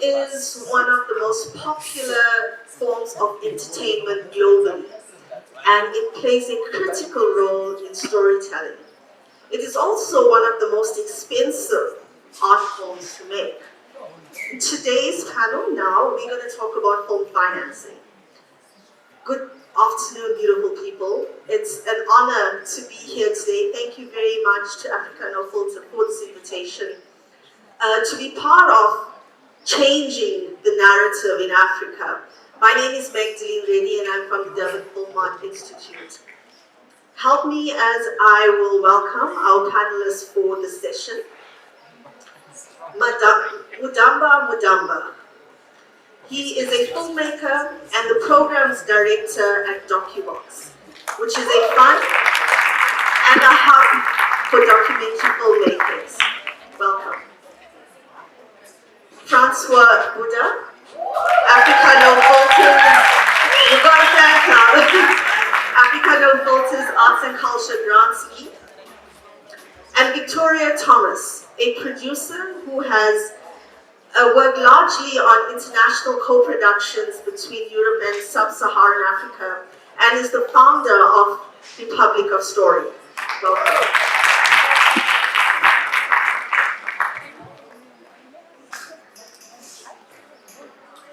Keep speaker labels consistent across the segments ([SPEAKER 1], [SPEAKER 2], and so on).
[SPEAKER 1] is one of the most popular forms of entertainment globally, and it plays a critical role in storytelling. It is also one of the most expensive art forms to make. In today's panel now, we're going to talk about film financing. Good afternoon, beautiful people. It's an honor to be here today. Thank you very much to Africa No Filter for this invitation to be part of changing the narrative in Africa. My name is Magdalene Reddy and I'm from the Durban Film Art Institute. Help me as I will welcome our panelists for the session. Mudamba Mudamba. He is a filmmaker and the programs director at DocuBox, which is a fund and a hub for documentary filmmakers. Welcome. Francois Buddha, Africa No Filters, we've got a fan club, Africa No Filters Arts and Culture Grants Lead, and Victoria Thomas, a producer who has worked largely on international co-productions between Europe and Sub-Saharan Africa, and is the founder of Republic of Story. Welcome.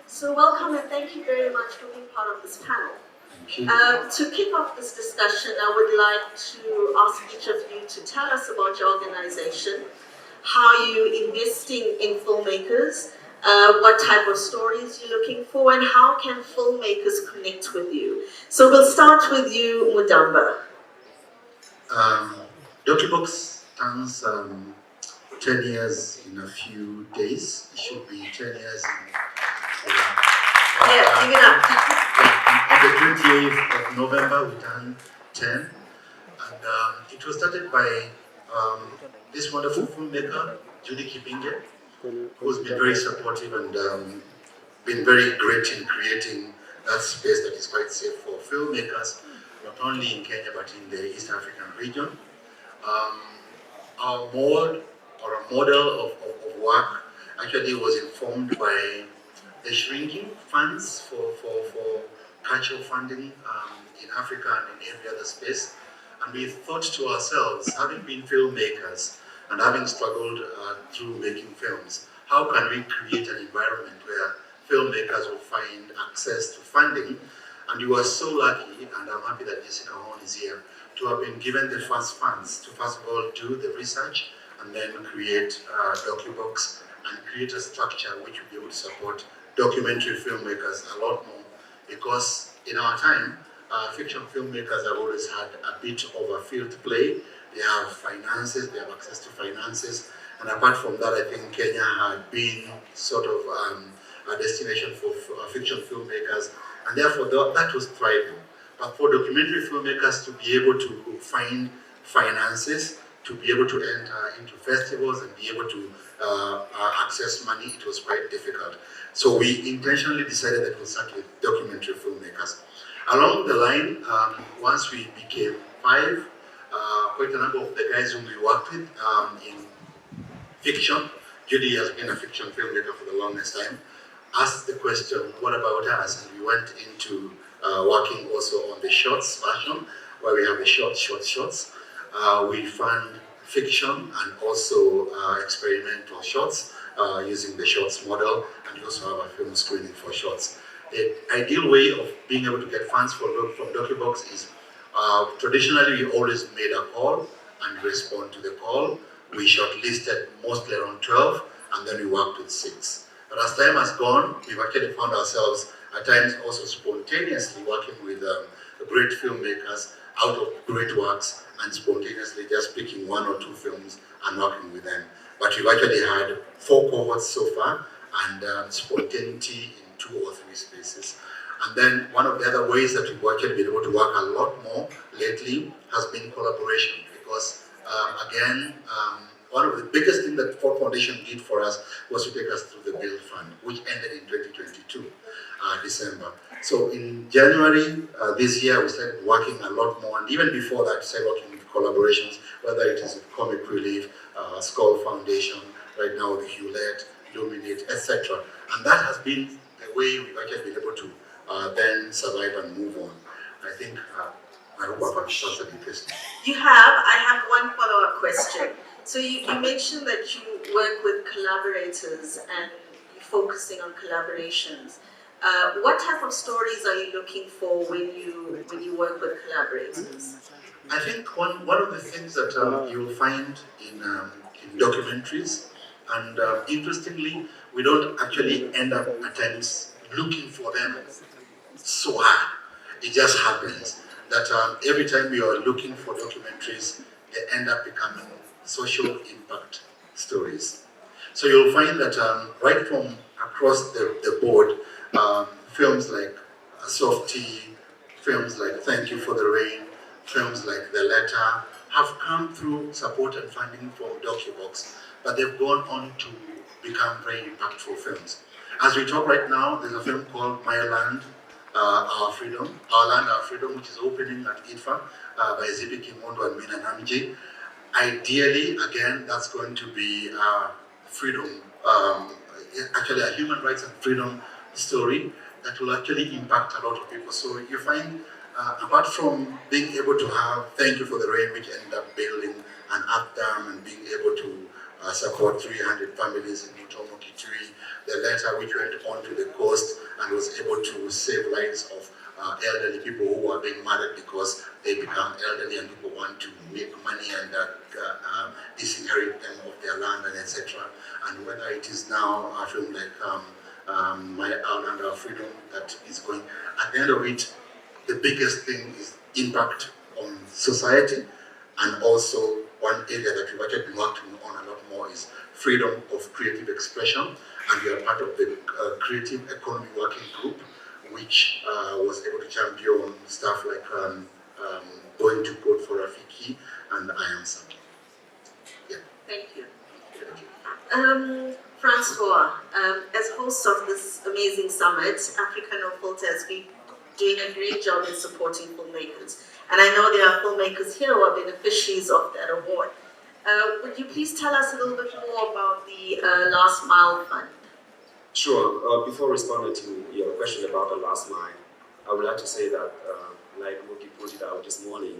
[SPEAKER 1] So welcome and thank you very much for being part of this panel. To kick off this discussion, I would like to ask each of you to tell us about your organization, how you're investing in filmmakers, what type of stories you're looking for, and how can filmmakers connect with you. So we'll start with you, Mudamba.
[SPEAKER 2] DocuBox turns 10 years in a few days. It should be 10 years in...
[SPEAKER 1] Give it up.
[SPEAKER 2] On the 28th of November, we turned 10. And it was started by this wonderful filmmaker, Judy Kipinge, who's been very supportive and been very great in creating that space that is quite safe for filmmakers, not only in Kenya but in the East African region. Our mold or a model of work actually was informed by the shrinking funds for cultural funding in Africa and in every other space. And we thought to ourselves, having been filmmakers and having struggled through making films, how can we create an environment where filmmakers will find access to funding? And we were so lucky, and I'm happy that Jessica Horn is here, to have been given the first funds to first of all do the research and then create DocuBox and create a structure which will be able to support documentary filmmakers a lot more, because in our time, fiction filmmakers have always had a bit of a field to play. They have finances, they have access to finances, and apart from that, I think Kenya had been sort of a destination for fiction filmmakers, and therefore that was thriving. But for documentary filmmakers to be able to find finances, to be able to enter into festivals and be able to access money, it was quite difficult. So we intentionally decided that we'll start with documentary filmmakers. Along the line, once we became 5, quite a number of the guys whom we worked with in fiction, Judy has been a fiction filmmaker for the longest time, asked the question, what about us? And we went into working also on the shorts version, where we have the shots. We fund fiction and also experimental shots using the shorts model, and we also have a film screening for shorts. The ideal way of being able to get funds from DocuBox is traditionally we always made a call and respond to the call. We shortlisted mostly around 12 and then we worked with 6. But as time has gone, we've actually found ourselves at times also spontaneously working with great filmmakers out of great works and spontaneously just picking 1 or 2 films and working with them. But we've actually had 4 cohorts so far and spontaneity in 2 or 3 spaces. And then one of the other ways that we've actually been able to work a lot more lately has been collaboration, because again, one of the biggest things that Ford Foundation did for us was to take us through the Build Fund, which ended in 2022, December. So in January this year, we started working a lot more, and even before that, started working with collaborations, whether it is with Comic Relief, Skull Foundation, right now with Hewlett, Luminate, etc. And that has been the way we've actually been able to then survive and move on. I think, I hope I've answered the question.
[SPEAKER 1] You have. I have one follow-up question. So you mentioned that you work with collaborators and you're focusing on collaborations. What type of stories are you looking for when you work with collaborators?
[SPEAKER 2] I think one of the things that you'll find in documentaries, and interestingly, we don't actually end up at times looking for them so hard. It just happens that every time you are looking for documentaries, they end up becoming social impact stories. So you'll find that right from across the board, films like Softy, films like Thank You for the Rain, films like The Letter have come through support and funding from DocuBox, but they've gone on to become very impactful films. As we talk right now, there's a film called My Land, Our Freedom, Our Land, Our Freedom, which is opening at ITFA by Zibi Kimondo and Mina Namji. Ideally, again, that's going to be freedom, actually a human rights and freedom story that will actually impact a lot of people. So you find, apart from being able to have Thank You for the Rain, which ended up building an art dam and being able to support 300 families in Mutomo Kitui, The Letter, which went on to the coast and was able to save lives of elderly people who are being murdered because they become elderly and people want to make money and disinherit them of their land and etc. And whether it is now a film like My Land, Our Freedom that is going, at the end of it, the biggest thing is impact on society, and also one area that we've actually been working on a lot more is freedom of creative expression, and we are part of the Creative Economy Working Group, which was able to champion stuff like Going to Code for Rafiki and I Am Summit. Yeah.
[SPEAKER 1] Thank you. Francois, as host of this amazing summit, Africa No Filter has been doing a great job in supporting filmmakers. And I know there are filmmakers here who are beneficiaries of that award. Would you please tell us a little bit more about the Last Mile Fund?
[SPEAKER 3] Sure. Before responding to your question about the last mile, I would like to say that, like Moki pointed out this morning,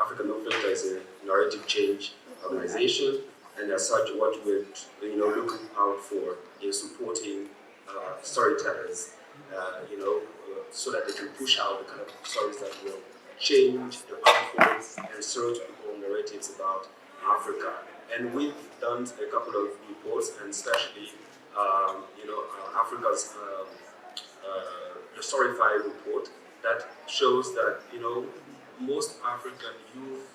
[SPEAKER 3] Africa No Filter is a narrative change organization, and as such, what we're looking out for is supporting storytellers, so that they can push out the kind of stories that will change the unfolds and stereotypical narratives about Africa. And we've done a couple of reports, and especially Africa's the Storyfy report that shows that most African youth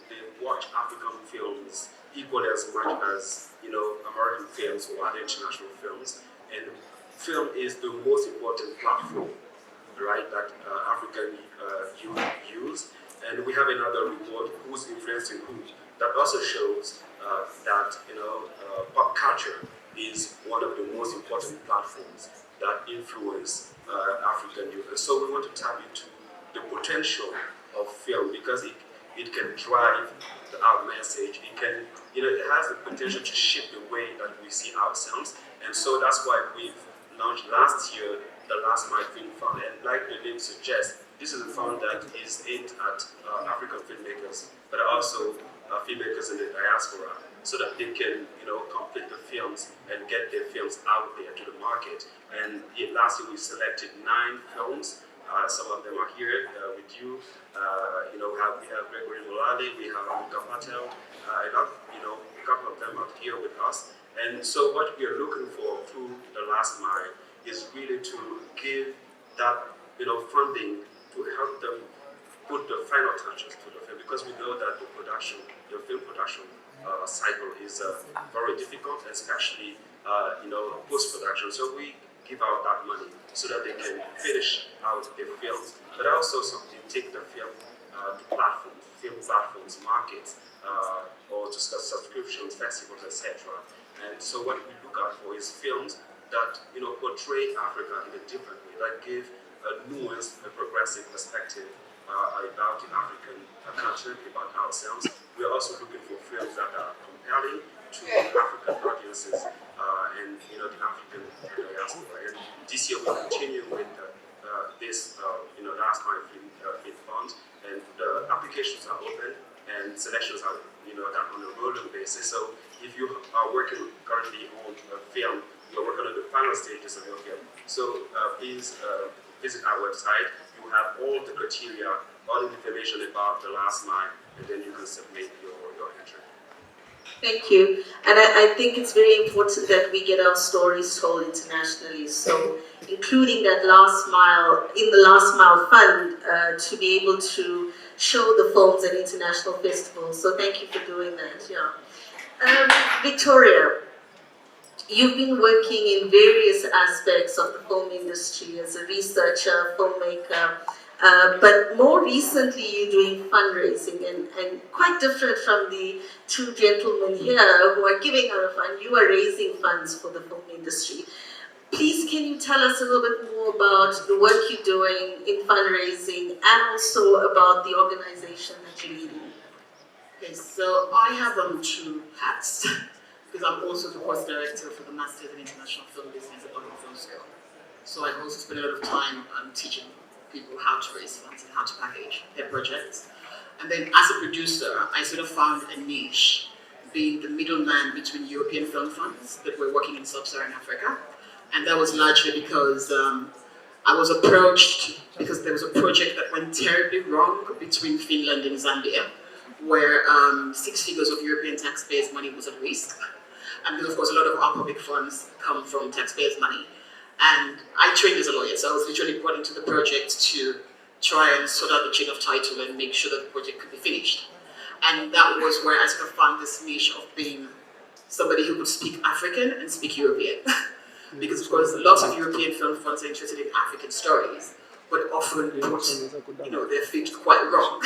[SPEAKER 3] they watch African films equally as much as American films or other international films, and film is the most important platform, right, that African youth use. And we have another report, Who's Influencing Who, that also shows that pop culture is one of the most important platforms that influence African youth. And so we want to tap into the potential of film because it can drive our message. It can, it has the potential to shape the way that we see ourselves. And so that's why we've launched last year the Last Mile Film Fund. And like the name suggests, this is a fund that is aimed at African filmmakers, but also filmmakers in the diaspora, so that they can, complete the films and get their films out there to the market. And last year we selected 9 films. Some of them are here with you. We have Gregory Mulali, we have Amika Patel, a couple of them are here with us. And so what we are looking for through the Last Mile is really to give that, funding to help them put the final touches to the film, because we know that the film production cycle is very difficult, especially post-production. So we give out that money so that they can finish out their films, but also take the film to film platforms, markets, or to subscriptions, festivals, etc. And so what we look out for is films that portray Africa in a different way, that give a nuanced, a progressive perspective about the African continent, about ourselves. We are also looking for films that are compelling to African audiences, and the African diaspora. And this year we'll continue with this last mile feed fund, and the applications are open and selections are done on a rolling basis. So if you are working currently on a film, you're working on the final stages of your film. So please visit our website. You have all the criteria, all the information about the last mile, and then you can submit your entry.
[SPEAKER 1] Thank you. And I think it's very important that we get our stories told internationally. So including that last mile, in the last mile fund, to be able to show the films at international festivals. So thank you for doing that, yeah. Victoria, you've been working in various aspects of the film industry as a researcher, filmmaker, but more recently you're doing fundraising and quite different from the two gentlemen here who are giving out a fund. You are raising funds for the film industry. Please, can you tell us a little bit more about the work you're doing in fundraising and also about the organization that you're leading?
[SPEAKER 4] Okay, so I have two hats because I'm also the course director for the Masters in International Film Business at London Film School. So I also spend a lot of time teaching people how to raise funds and how to package their projects. And then as a producer, I sort of found a niche, being the middleman between European film funds that were working in sub-Saharan Africa. And that was largely because I was approached because there was a project that went terribly wrong between Finland and Zambia, where 6 figures of European taxpayers' money was at risk. And because, of course, a lot of our public funds come from taxpayers' money. And I trained as a lawyer, so I was literally brought into the project to try and sort out the chain of title and make sure that the project could be finished. And that was where I sort of found this niche of being somebody who could speak African and speak European. Because, of course, lots of European film funds are interested in African stories, but often put their feet quite wrong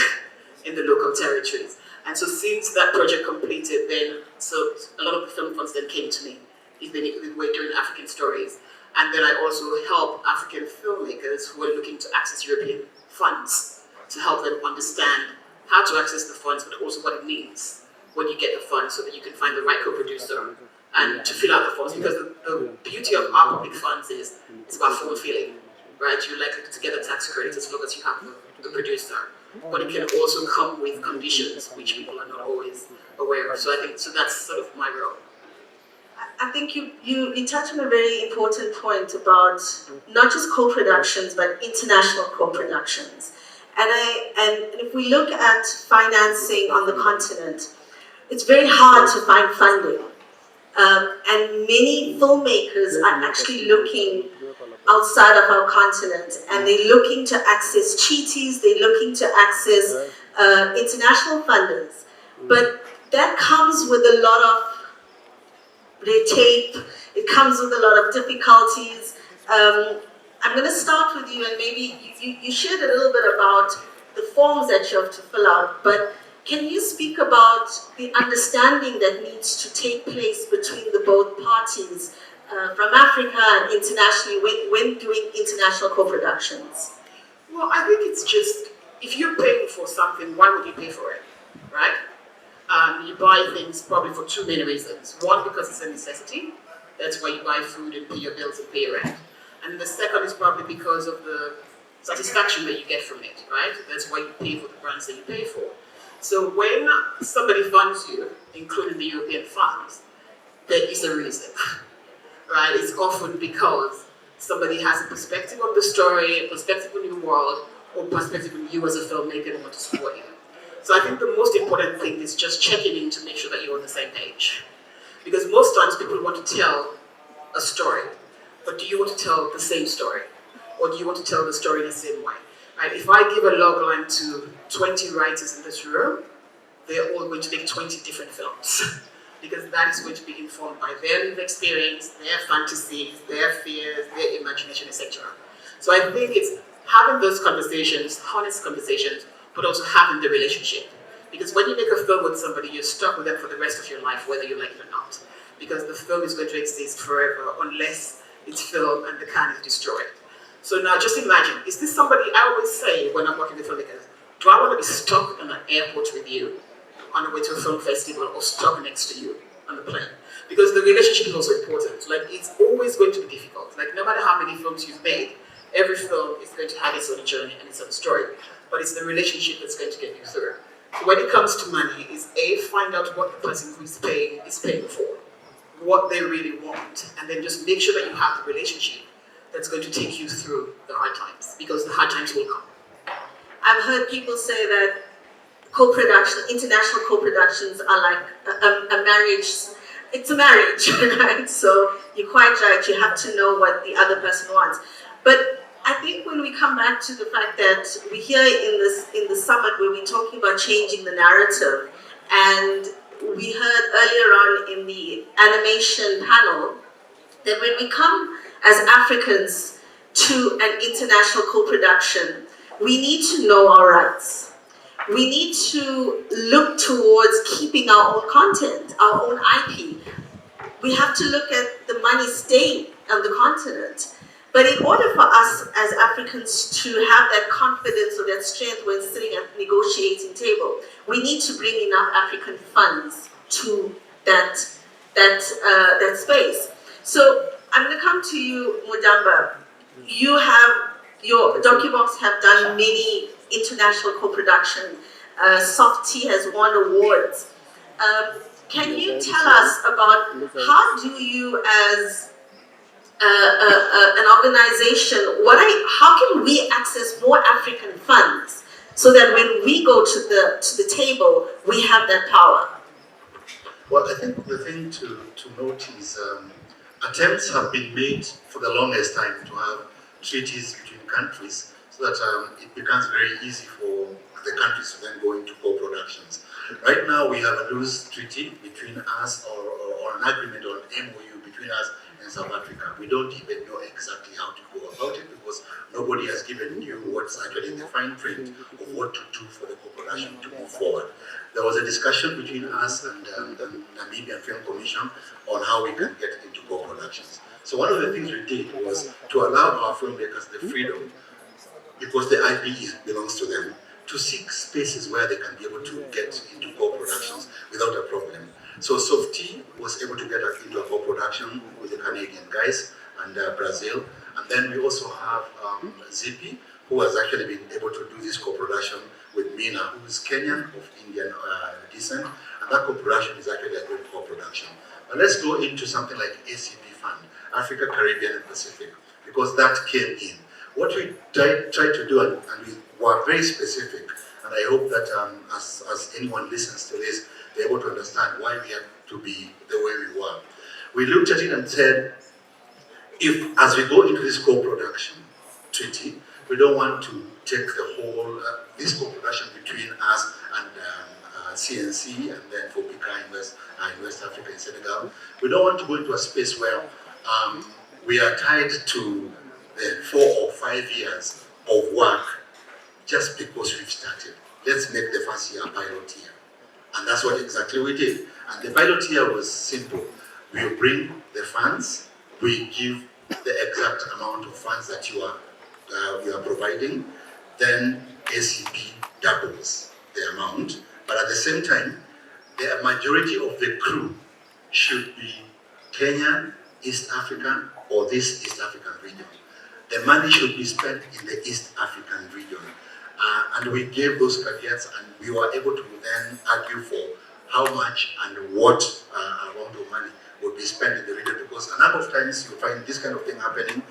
[SPEAKER 4] in the local territories. And so since that project completed, then so a lot of the film funds then came to me if they were doing African stories. And then I also help African filmmakers who are looking to access European funds to help them understand how to access the funds, but also what it means when you get the funds so that you can find the right co-producer and to fill out the forms. Because the beauty of our public funds is it's about form filling, right? You're likely to get a tax credit as long as you have the producer. But it can also come with conditions which people are not always aware of. So I think that's sort of my role.
[SPEAKER 1] I think you touched on a very important point about not just co-productions but international co-productions. And if we look at financing on the continent, it's very hard to find funding. And many filmmakers are actually looking outside of our continent, and they're looking to access treaties, they're looking to access international funders. But that comes with a lot of red tape, it comes with a lot of difficulties. I'm going to start with you, and maybe you shared a little bit about the forms that you have to fill out, but can you speak about the understanding that needs to take place between the both parties from Africa and internationally when doing international co-productions?
[SPEAKER 4] Well, I think it's just, if you're paying for something, why would you pay for it, right? You buy things probably for two main reasons. One, because it's a necessity. That's why you buy food and pay your bills and pay your rent. And the second is probably because of the satisfaction that you get from it, right? That's why you pay for the brands that you pay for. So when somebody funds you, including the European funds, there is a reason, right? It's often because somebody has a perspective on the story, a perspective on your world, or perspective on you as a filmmaker and want to support you. So I think the most important thing is just checking in to make sure that you're on the same page. Because most times people want to tell a story, but do you want to tell the same story? Or do you want to tell the story in the same way? Right? If I give a log line to 20 writers in this room, they're all going to make 20 different films. Because that is going to be informed by their lived experience, their fantasies, their fears, their imagination, etc. So I think it's having those conversations, honest conversations, but also having the relationship. Because when you make a film with somebody, you're stuck with them for the rest of your life, whether you like it or not. Because the film is going to exist forever unless it's filmed and the can is destroyed. So now just imagine, is this somebody, I always say when I'm working with filmmakers, do I want to be stuck in an airport with you on the way to a film festival or stuck next to you on the plane? because the relationship is also important. Like, it's always going to be difficult. Like, no matter how many films you've made, every film is going to have its own journey and its own story. But it's the relationship that's going to get you through. So when it comes to money, is find out what the person who is paying for, what they really want, and then just make sure that you have the relationship that's going to take you through the hard times, because the hard times will come.
[SPEAKER 1] I've heard people say that international co-productions are like a marriage. It's a marriage, right? So you're quite right, you have to know what the other person wants. But I think when we come back to the fact that we're here in the summit where we're talking about changing the narrative, and we heard earlier on in the animation panel that when we come as Africans to an international co-production, we need to know our rights. We need to look towards keeping our own content, our own IP. We have to look at the money staying on the continent. But in order for us as Africans to have that confidence or that strength when sitting at the negotiating table, we need to bring enough African funds to that space. So I'm going to come to you, Mudamba. Your DocuBox have done many international co-productions. Softy has won awards. Can you tell us about how do you, as an organization, how can we access more African funds so that when we go to the table, we have that power?
[SPEAKER 2] Well, I think the thing to note is attempts have been made for the longest time to have treaties between countries so that it becomes very easy for the countries to then go into co-productions. Right now we have a loose treaty between us or an agreement or an MOU between us and South Africa. We don't even know exactly how to go about it because nobody has given you what's actually in the fine print of what to do for the co-production to move forward. There was a discussion between us and the Namibian Film Commission on how we can get into co-productions. So one of the things we did was to allow our filmmakers the freedom, because the IP belongs to them, to seek spaces where they can be able to get into co-productions without a problem. So Softy was able to get into a co-production with the Canadian guys and Brazil. And then we also have Zippy, who has actually been able to do this co-production with Mina, who is Kenyan of Indian descent. And that co-production is actually a good co-production. But let's go into something like ACP Fund, Africa, Caribbean, and Pacific, because that came in. What we tried to do, and we were very specific, and I hope that as anyone listens to this, they're able to understand why we have to be the way we were. We looked at it and said, if as we go into this co-production treaty, we don't want to take the whole, this co-production between us and CNC and then for Pika in West Africa and Senegal. We don't want to go into a space where we are tied to the 4 or 5 years of work just because we've started. Let's make the first year a pilot year. And that's what exactly we did. And the pilot year was simple. We bring the funds, we give the exact amount of funds that you are providing, then ACP doubles the amount. But at the same time, the majority of the crew should be Kenyan, East African, or this East African region. The money should be spent in the East African region. And we gave those caveats, and we were able to then argue for how much and what amount of money would be spent in the region, because a number of times you find this kind of thing happening,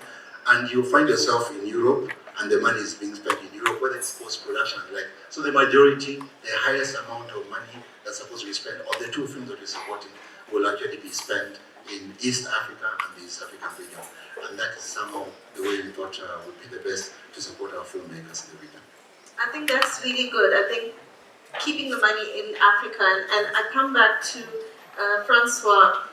[SPEAKER 2] and you find yourself in Europe, and the money is being spent in Europe, whether it's post-production, like, so the majority, the highest amount of money that's supposed to be spent on the 2 films that we're supporting will actually be spent in East Africa and the East African region. And that is somehow the way we thought would be the best to support our filmmakers in the region.
[SPEAKER 1] I think that's really good. I think keeping the money in Africa, and I come back to Francois,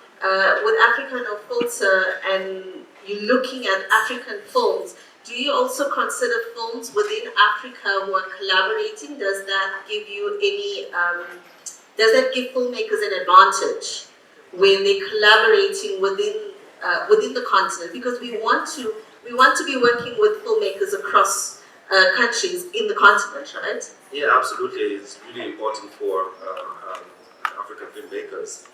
[SPEAKER 1] with Africa No Filter, and you're looking at African films, do you also consider films within Africa who are collaborating? Does that give you any, does that give filmmakers an advantage when they're collaborating within the continent? Because we want to be working with filmmakers across countries in the continent, right?
[SPEAKER 3] Yeah, absolutely. It's really important for African filmmakers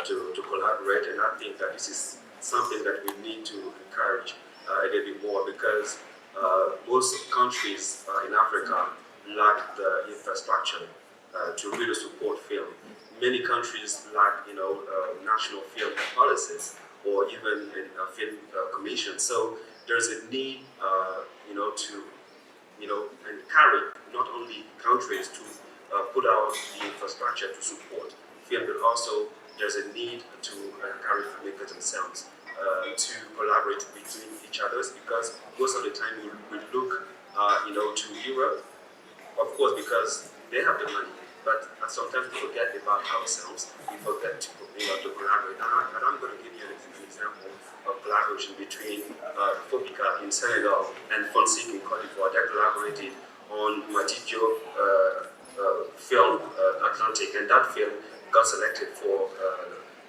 [SPEAKER 3] to collaborate, and I think that this is something that we need to encourage a little bit more, because most countries in Africa lack the infrastructure to really support film. Many countries lack, national film policies or even a film commission. So there's a need, to, encourage not only countries to put out the infrastructure to support film, but also there's a need to encourage filmmakers themselves to collaborate between each other, because most of the time we look, to Europe, of course, because they have the money, but sometimes we forget about ourselves. We forget to collaborate. And I'm going to give you an example of collaboration between Fopica in Senegal and Fonseca in Cote d'Ivoire. They collaborated on Matidjo film, Atlantic, and that film got selected for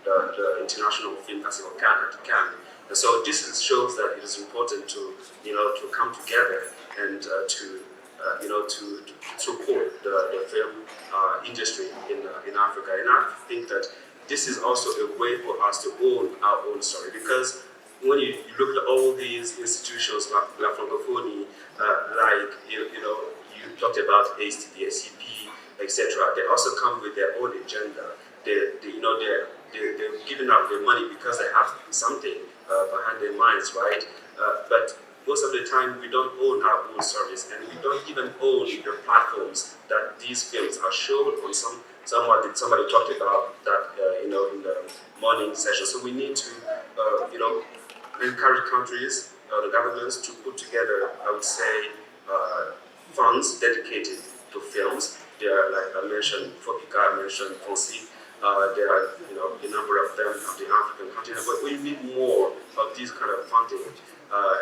[SPEAKER 3] the International Film Festival at Cannes. And so this shows that it is important to come together and to support the film industry in Africa. And I think that this is also a way for us to own our own story, because when you look at all these institutions like Francophonie, you talked about ACP, etc. They also come with their own agenda. They're giving out their money because they have something behind their minds, right? But most of the time we don't own our own stories, and we don't even own the platforms that these films are shown on. Somebody talked about that, in the morning session. So we need to, encourage countries, the governments, to put together, I would say, funds dedicated to films. There are, like I mentioned, Fopica, I mentioned Fonseca. There are, a number of them on the African continent, but we need more of these kind of funding,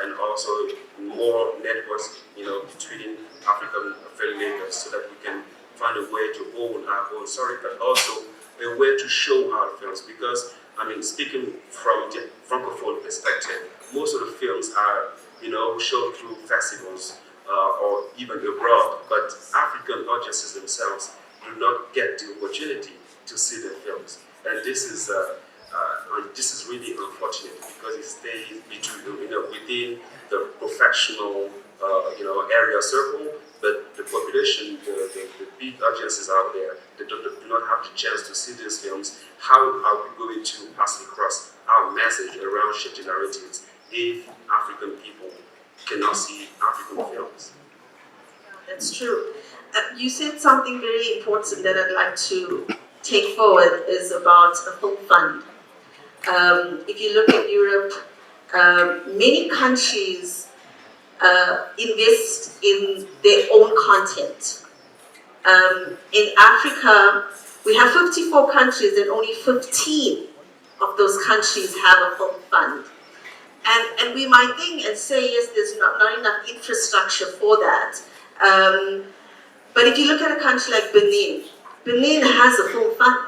[SPEAKER 3] and also more networks, between African filmmakers, so that we can find a way to own our own story, but also a way to show our films. Because, speaking from the Francophone perspective, most of the films are, shown through festivals or even abroad, but African audiences themselves do not get the opportunity to see the films, and this is really unfortunate, because it stays within the professional area circle, but the population, the big audiences out there, they do not have the chance to see these films. How are we going to pass across our message around shifting narratives if African people cannot see African films?
[SPEAKER 1] That's true. You said something very important that I'd like to take forward, is about a film fund. If you look at Europe, many countries invest in their own content. In Africa, we have 54 countries, and only 15 of those countries have a film fund. And we might think and say, yes, there's not enough infrastructure for that. But if you look at a country like Benin has a film fund,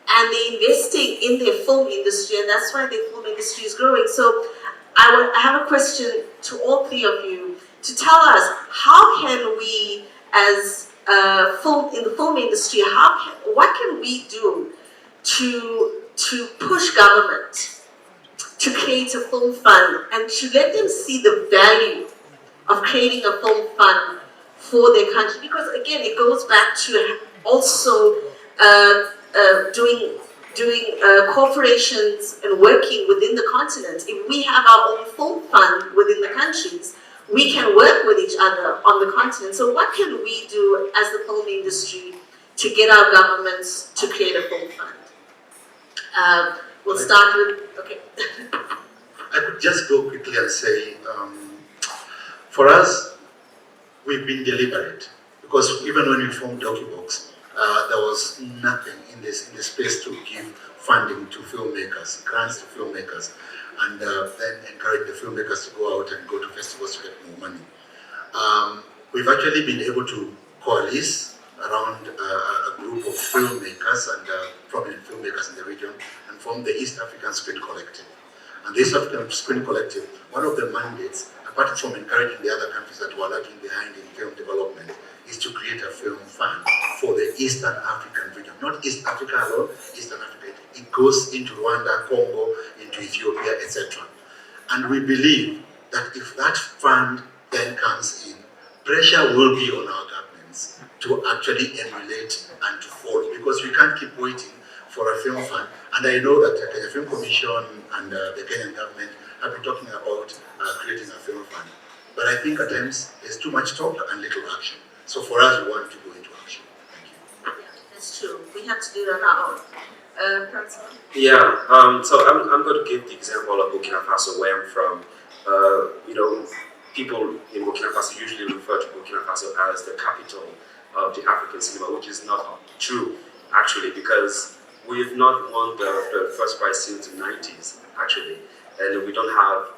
[SPEAKER 1] and they're investing in their film industry, and that's why their film industry is growing. So I have a question to all three of you, to tell us, how can we, as in the film industry, what can we do to push government to create a film fund, and to let them see the value of creating a film fund for their country? Because again, it goes back to also doing corporations and working within the continent. If we have our own film fund within the countries, we can work with each other on the continent. So what can we do as the film industry to get our governments to create a film fund? We'll start with, okay.
[SPEAKER 2] I could just go quickly and say, for us, we've been deliberate, because even when we formed DocuBox, there was nothing in the space to give funding to filmmakers, grants to filmmakers, and then encourage the filmmakers to go out and go to festivals to get more money. We've actually been able to coalesce around a group of filmmakers and prominent filmmakers in the region, and form the East African Screen Collective. And the East African Screen Collective, one of the mandates, apart from encouraging the other countries that were lagging behind in film development, is to create a film fund for the Eastern African region. not East Africa alone, Eastern Africa. It goes into Rwanda, Congo, into Ethiopia, etc. And we believe that if that fund then comes in, pressure will be on our governments to actually emulate and to follow, because we can't keep waiting for a film fund. And I know that the Kenya Film Commission and the Kenyan government have been talking about creating a film fund. But I think at times there's too much talk and little action. So for us, we want to go into action. Thank you.
[SPEAKER 1] That's true. We have to do that now. Principal?
[SPEAKER 3] Yeah, so I'm going to give the example of Burkina Faso, where I'm from. People in Burkina Faso usually refer to Burkina Faso as the capital of the African cinema, which is not true, actually, because we've not won the first prize since the 90s, actually, and we don't have,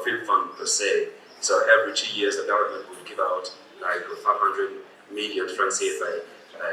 [SPEAKER 3] film fund per se. So every 2 years, the government would give out like 500 million francs CFA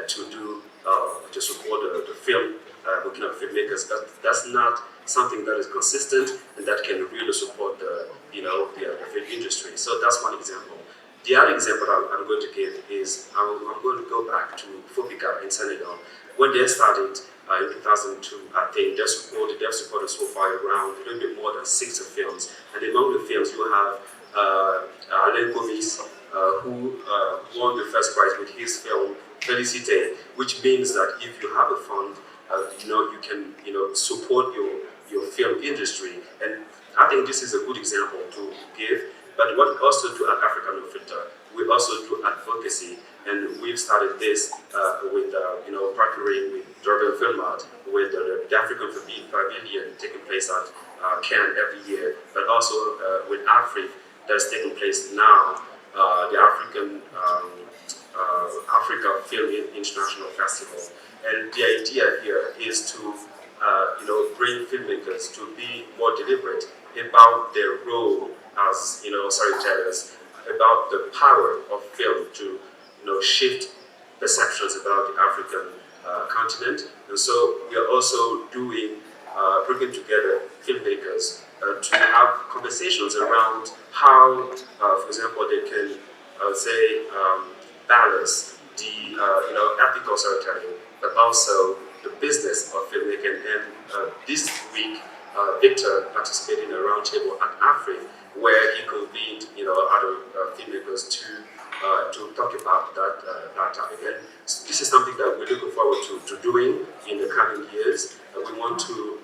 [SPEAKER 3] to support the film, Burkina filmmakers. But that's not something that is consistent and that can really support the film industry. So that's one example. The other example I'm going to give is I'm going to go back to Fopica in Senegal. When they started in 2002, I think they've supported so far around a little bit more than 60 films. And among the films, you have Alain Gomis, who won the first prize with his film Félicité, which means that if you have a fund, you can support your film industry. And I think this is a good example to give. But what we also do at African No Filter, we also do advocacy, and we've started this with partnering with Durban Film Art, with the African Pavilion taking place at Cannes every year, but also with AFRIC that's taking place now, the Africa Film International Festival. And the idea here is to bring filmmakers to be more deliberate about their role as storytellers, about the power of film to shift perceptions about the African continent. And so we are also bringing together filmmakers to have conversations around how, for example, they can balance the ethical storytelling, but also the business of filmmaking. And this week, Victor participated in a roundtable at AFRIC, where he convened other filmmakers to talk about that topic. And this is something that we're looking forward to doing in the coming years. We want to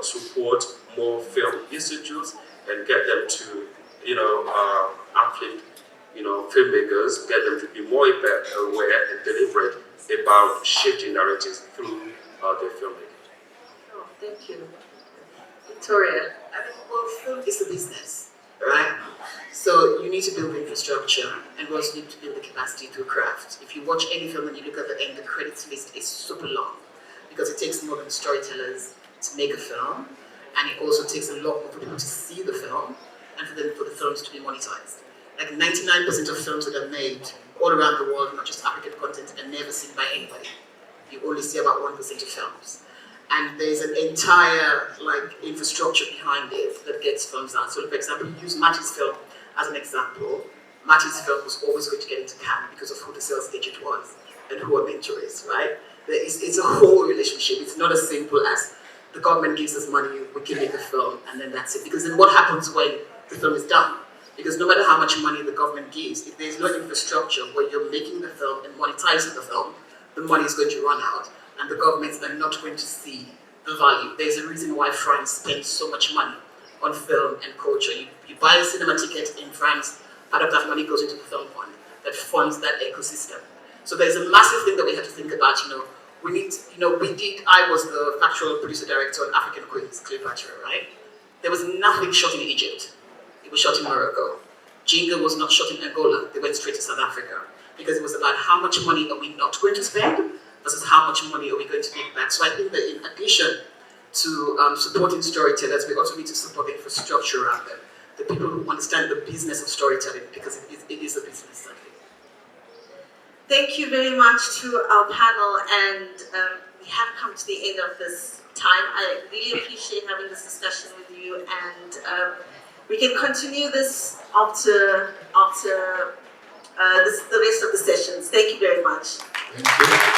[SPEAKER 3] support more film institutes and get them to uplift filmmakers, get them to be more aware and deliberate about shifting narratives through their filmmaking.
[SPEAKER 1] Oh, thank you. Victoria?
[SPEAKER 4] I think, well, film is a business, right? So you need to build infrastructure, and we also need to build the capacity to craft. If you watch any film and you look at the end, the credits list is super long, because it takes more than storytellers to make a film, and it also takes a lot more for people to see the film, and for the films to be monetized. Like 99% of films that are made all around the world, not just African content, are never seen by anybody. You only see about 1% of films. And there's an entire infrastructure behind it that gets films out. So for example, you use Matty's film as an example. Matty's film was always going to get into Cannes because of who the sales agent was and who a mentor is, right? It's a whole relationship. It's not as simple as the government gives us money, we can make a film, and then that's it. Because then what happens when the film is done? Because no matter how much money the government gives, if there's no infrastructure where you're making the film and monetizing the film, the money is going to run out, and the governments are not going to see the value. There's a reason why France spends so much money on film and culture. You buy a cinema ticket in France, part of that money goes into the film fund that funds that ecosystem. So there's a massive thing that we have to think about. I was the factual producer director on African Queens, Cleopatra, right? There was nothing shot in Egypt. It was shot in Morocco. Jingle was not shot in Angola. They went straight to South Africa because it was about how much money are we not going to spend versus how much money are we going to make back. So I think that in addition to supporting storytellers, we also need to support the infrastructure around them, the people who understand the business of storytelling, because it is a business, I think.
[SPEAKER 1] Thank you very much to our panel, and we have come to the end of this time. I really appreciate having this discussion with you, and we can continue this after the rest of the sessions. Thank you very much.
[SPEAKER 2] Thank you.